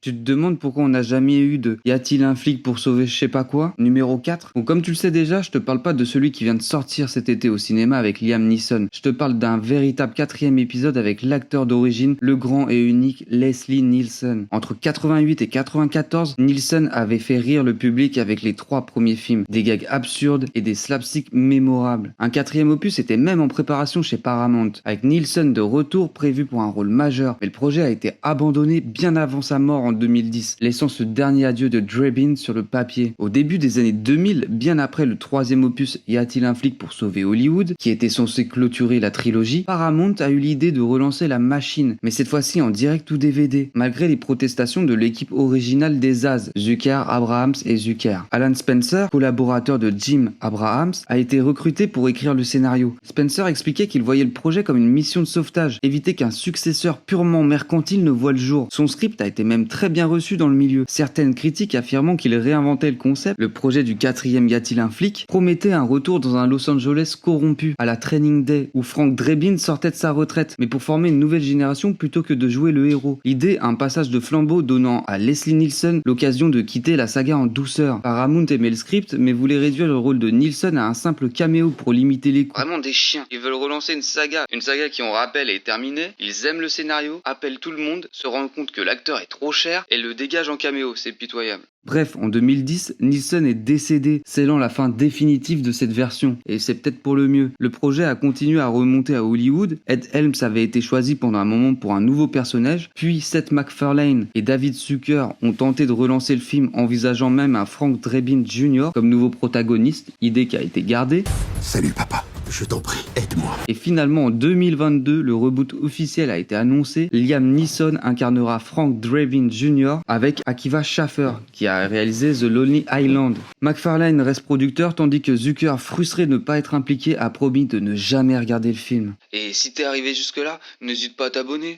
Tu te demandes pourquoi on n'a jamais eu de Y a-t-il un flic pour sauver je sais pas quoi numéro 4? Bon, comme tu le sais déjà, je te parle pas de celui qui vient de sortir cet été au cinéma avec Liam Neeson. Je te parle d'un véritable quatrième épisode avec l'acteur d'origine, le grand et unique Leslie Nielsen. Entre 88 et 94, Nielsen avait fait rire le public avec les 3 premiers films, des gags absurdes et des slapsticks mémorables. Un quatrième opus était même en préparation chez Paramount, avec Nielsen de retour prévu pour un rôle majeur, mais le projet a été abandonné bien avant sa mort en 2010, laissant ce dernier adieu de Drebin sur le papier. Au début des années 2000, bien après le troisième opus Y a-t-il un flic pour sauver Hollywood, qui était censé clôturer la trilogie, Paramount a eu l'idée de relancer la machine, mais cette fois-ci en direct ou DVD, malgré les protestations de l'équipe originale des As, Zucker, Abrahams et Zucker. Alan Spencer, collaborateur de Jim Abrahams, a été recruté pour écrire le scénario. Spencer expliquait qu'il voyait le projet comme une mission de sauvetage, éviter qu'un successeur purement mercantile ne voie le jour. Son script a été même très bien reçu dans le milieu. Certaines critiques affirmant qu'il réinventait le concept, le projet du quatrième Y a-t-il un flic, promettait un retour dans un Los Angeles corrompu, à la Training Day, où Frank Drebin sortait de sa retraite, mais pour former une nouvelle génération plutôt que de jouer le héros. L'idée, un passage de flambeau donnant à Leslie Nielsen l'occasion de quitter la saga en douceur. Paramount aimait le script, mais voulait réduire le rôle de Nielsen à un simple caméo pour limiter les coûts. Vraiment des chiens. Ils veulent relancer une saga qui on rappelle est terminée. Ils aiment le scénario, appellent tout le monde, se rendent compte que l'acteur est trop cher et le dégagent en caméo. C'est pitoyable. Bref, en 2010, Nielsen est décédé, scellant la fin définitive de cette version, et c'est peut-être pour le mieux. Le projet a continué à remonter à Hollywood, Ed Helms avait été choisi pendant un moment pour un nouveau personnage, puis Seth MacFarlane et David Zucker ont tenté de relancer le film, envisageant même un Frank Drebin Jr. comme nouveau protagoniste, idée qui a été gardée. Salut papa, je t'en prie, aide-moi. Et finalement en 2022, le reboot officiel a été annoncé. Liam Neeson incarnera Frank Drebin Jr. avec Akiva Schaffer, qui a réalisé The Lonely Island. MacFarlane reste producteur, tandis que Zucker, frustré de ne pas être impliqué, a promis de ne jamais regarder le film. Et si t'es arrivé jusque là, n'hésite pas à t'abonner.